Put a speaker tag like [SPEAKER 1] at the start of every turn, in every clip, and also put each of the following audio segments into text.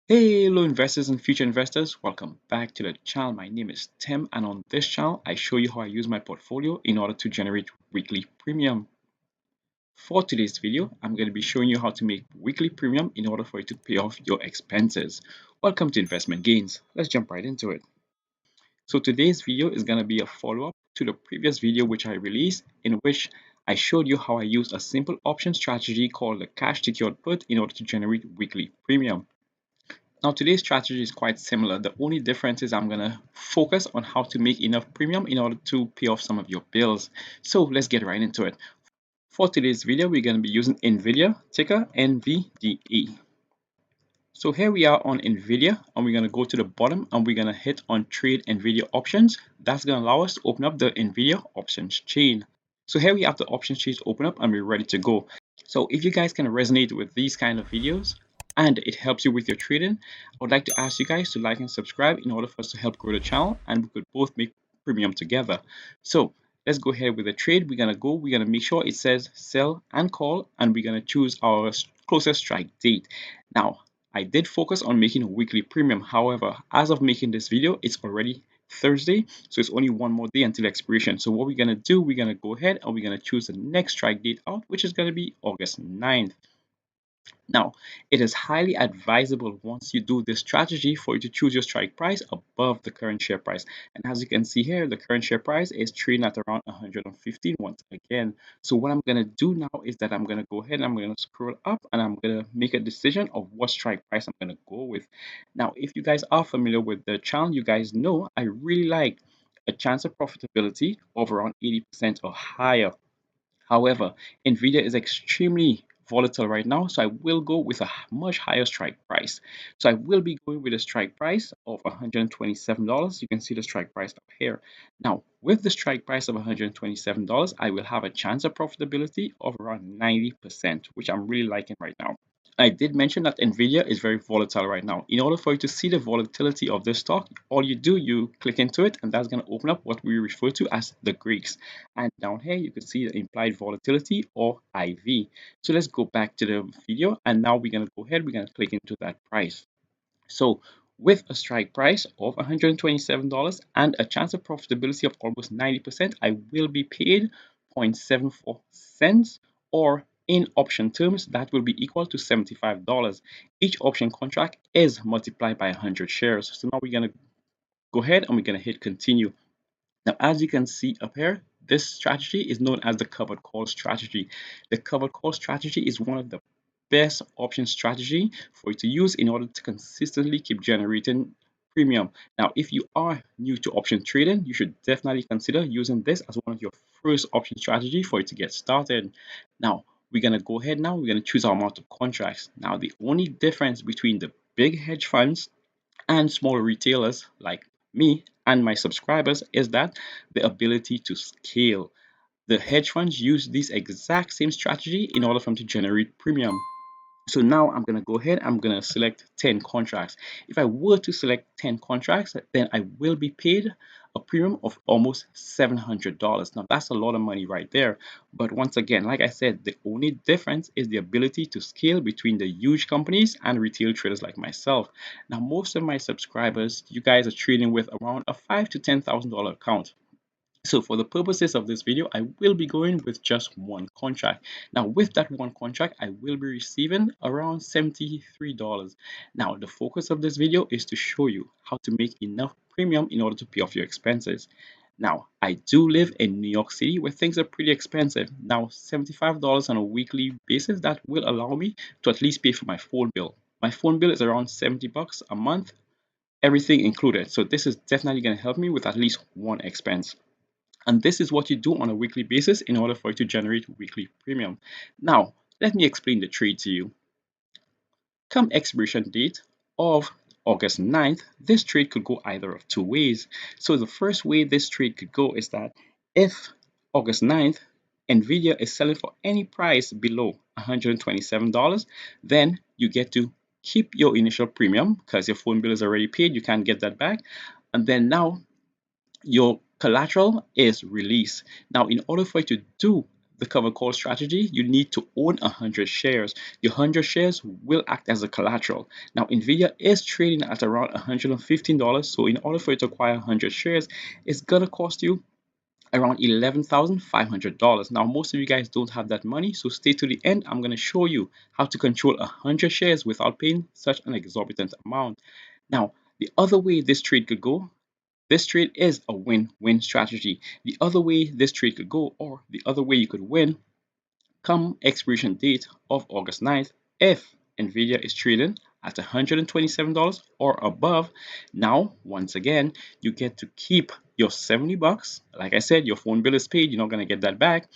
[SPEAKER 1] Hello investors and future investors, welcome back to the channel. My name is Tim and on this channel I show you how I use my portfolio in order to generate weekly premium. For today's video, I'm going to be showing you how to make weekly premium in order for you to pay off your expenses. Welcome to Investment Gains. Let's jump right into it. So today's video is going to be a follow-up to the previous video which I released, in which I showed you how I use a simple option strategy called the cash secured put in order to generate weekly premium. Now today's strategy is quite similar. The only difference is I'm going to focus on how to make enough premium in order to pay off some of your bills. So let's get right into it. For today's video, we're going to be using NVIDIA, ticker NVDA. So here we are on NVIDIA and we're going to go to the bottom and we're going to hit on trade NVIDIA options. That's going to allow us to open up the NVIDIA options chain. So here we have the options chain open up and we're ready to go. So if you guys can resonate with these kind of videos and it helps you with your trading, I would like to ask you guys to like and subscribe in order for us to help grow the channel and we could both make premium together. So let's go ahead with the trade. We're going to make sure it says sell and call and we're going to choose our closest strike date. Now, I did focus on making a weekly premium. However, as of making this video, it's already Thursday, so it's only one more day until expiration. So what we're going to do, we're going to go ahead and we're going to choose the next strike date out, which is going to be August 9th. Now, it is highly advisable once you do this strategy for you to choose your strike price above the current share price. And as you can see here, the current share price is trading at around 115 once again. So what I'm going to do now is that I'm going to go ahead and I'm going to scroll up and I'm going to make a decision of what strike price I'm going to go with. Now, if you guys are familiar with the channel, you guys know I really like a chance of profitability of around 80% or higher. However, Nvidia is extremely volatile right now, so I will go with a much higher strike price. So I will be going with a strike price of $127. You can see the strike price up here. Now, with the strike price of $127, I will have a chance of profitability of around 90%, which I'm really liking right now. I did mention that Nvidia is very volatile right now. In order for you to see the volatility of this stock, all you do, you click into it and that's going to open up what we refer to as the Greeks. And down here, you can see the implied volatility or IV. So let's go back to the video and now we're going to go ahead, we're going to click into that price. So with a strike price of $127 and a chance of profitability of almost 90%, I will be paid 0.74 cents, or in option terms, that will be equal to $75. Each option contract is multiplied by 100 shares. So now we're going to go ahead and we're going to hit continue. Now, as you can see up here, this strategy is known as the covered call strategy. The covered call strategy is one of the best option strategy for you to use in order to consistently keep generating premium. Now, if you are new to option trading, you should definitely consider using this as one of your first option strategy for you to get started. Now, we're going to go ahead now, we're going to choose our amount of contracts. Now, the only difference between the big hedge funds and small retailers like me and my subscribers is that the ability to scale. The hedge funds use this exact same strategy in order for them to generate premium. So now I'm going to go ahead, I'm going to select 10 contracts. If I were to select 10 contracts, then I will be paid a premium of almost $700. Now that's a lot of money right there. But once again, like I said, the only difference is the ability to scale between the huge companies and retail traders like myself. Now, most of my subscribers, you guys are trading with around a $5,000 to $10,000 account. So for the purposes of this video, I will be going with just one contract. Now with that one contract, I will be receiving around $73. Now the focus of this video is to show you how to make enough premium in order to pay off your expenses. Now, I do live in New York City where things are pretty expensive. Now, $75 on a weekly basis, that will allow me to at least pay for my phone bill. My phone bill is around 70 bucks a month, everything included. So this is definitely going to help me with at least one expense. And this is what you do on a weekly basis in order for you to generate weekly premium. Now, let me explain the trade to you. Come expiration date of August 9th, this trade could go either of two ways. So the first way this trade could go is that if August 9th, Nvidia is selling for any price below $127, then you get to keep your initial premium because your phone bill is already paid, you can't get that back. And then now your collateral is released. Now, in order for you to do the covered call strategy, you need to own 100 shares. Your 100 shares will act as a collateral. Now, NVIDIA is trading at around $115, so in order for you to acquire 100 shares, it's gonna cost you around $11,500. Now, most of you guys don't have that money, so stay to the end. I'm going to show you how to control 100 shares without paying such an exorbitant amount. Now, the other way this trade could go, this trade is a win-win strategy. The other way this trade could go, or the other way you could win, come expiration date of August 9th, if Nvidia is trading at $127 or above. Now, once again, you get to keep your 70 bucks. Like I said, your phone bill is paid, you're not going to get that back.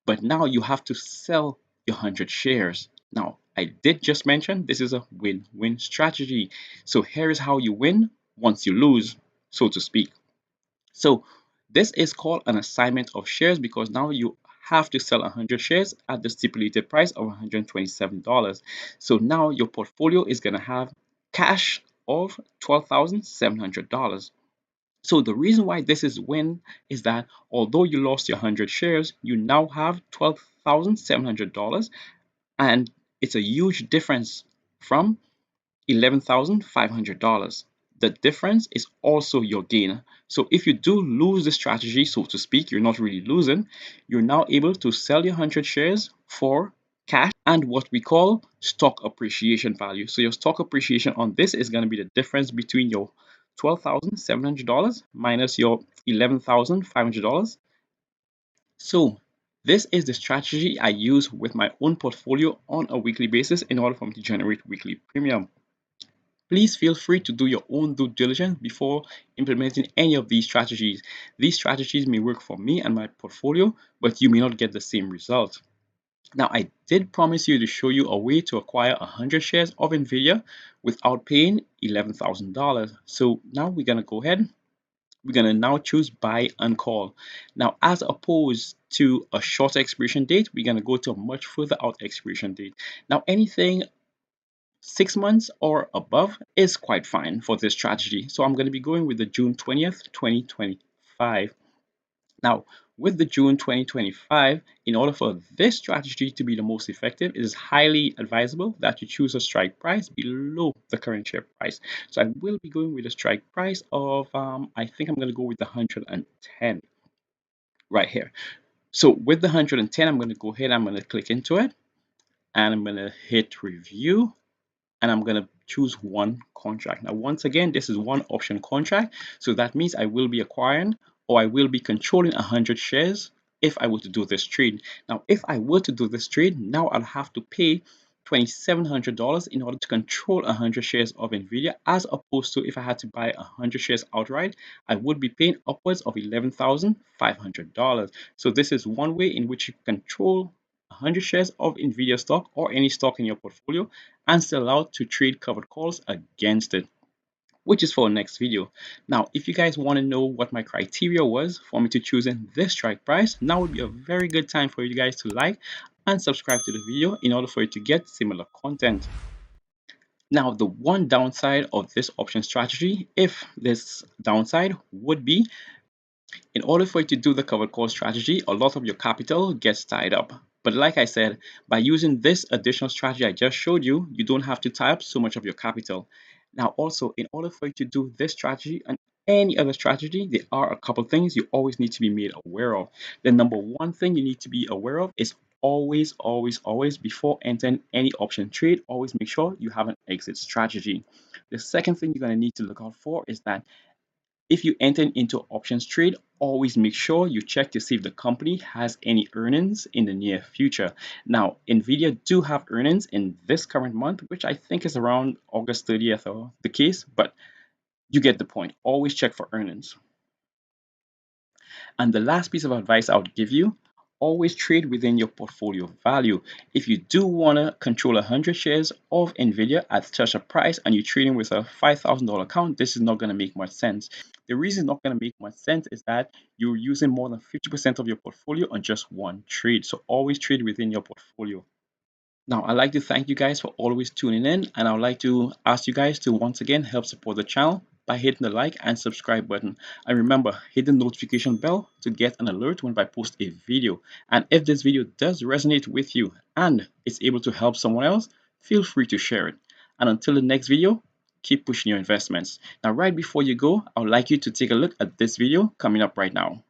[SPEAKER 1] But now you have to sell your 100 shares. Now, I did just mention this is a win-win strategy. So here is how you win once you lose, so to speak. So this is called an assignment of shares because now you have to sell 100 shares at the stipulated price of $127. So now your portfolio is going to have cash of $12,700. So the reason why this is win is that although you lost your 100 shares, you now have $12,700, and it's a huge difference from $11,500. The difference is also your gain. So if you do lose the strategy, so to speak, you're not really losing, you're now able to sell your 100 shares for cash and what we call stock appreciation value. So your stock appreciation on this is going to be the difference between your $12,700 minus your $11,500. So this is the strategy I use with my own portfolio on a weekly basis in order for me to generate weekly premium. Please feel free to do your own due diligence before implementing any of these strategies. These strategies may work for me and my portfolio, but you may not get the same result. Now, I did promise you to show you a way to acquire 100 shares of NVIDIA without paying $11,000. So now we're going to go ahead. We're going to now choose buy and call. Now, as opposed to a short expiration date, we're going to go to a much further out expiration date. Now, anything 6 months or above is quite fine for this strategy. So I'm going to be going with the June 20th, 2025. Now, with the June 2025, in order for this strategy to be the most effective, it is highly advisable that you choose a strike price below the current share price. So I will be going with a strike price of, I think I'm going to go with the 110 right here. So with the 110, I'm going to go ahead, I'm going to click into it, and I'm going to hit review, and I'm going to choose one contract. Now, once again, this is one option contract. So that means I will be acquiring or I will be controlling 100 shares if I were to do this trade. Now, if I were to do this trade, now I'll have to pay $2,700 in order to control 100 shares of NVIDIA, as opposed to if I had to buy 100 shares outright, I would be paying upwards of $11,500. So this is one way in which you control 100 shares of NVIDIA stock or any stock in your portfolio and still allowed to trade covered calls against it, which is for our next video. Now, if you guys want to know what my criteria was for me to choosing this strike price, now would be a very good time for you guys to like and subscribe to the video in order for you to get similar content. Now, the one downside of this option strategy, if this downside, would be in order for you to do the covered call strategy, a lot of your capital gets tied up. But like I said, by using this additional strategy I just showed you, you don't have to tie up so much of your capital. Now, also, in order for you to do this strategy and any other strategy, there are a couple things you always need to be made aware of. The number one thing you need to be aware of is always before entering any option trade, always make sure you have an exit strategy. The second thing you're going to need to look out for is that if you enter into options trade, always make sure you check to see if the company has any earnings in the near future. Now, Nvidia do have earnings in this current month, which I think is around August 30th or the case, but you get the point. Always check for earnings. And the last piece of advice I would give you, always trade within your portfolio value. If you do want to control 100 shares of Nvidia at such a price and you're trading with a $5,000 account, this is not going to make much sense. The reason it's not going to make much sense is that you're using more than 50% of your portfolio on just one trade. So always trade within your portfolio. Now, I'd like to thank you guys for always tuning in, and I would like to ask you guys to once again help support the channel by hitting the like and subscribe button. And remember, hit the notification bell to get an alert when I post a video. And if this video does resonate with you and it's able to help someone else, feel free to share it. And until the next video, keep pushing your investments. Now, right before you go, I would like you to take a look at this video coming up right now.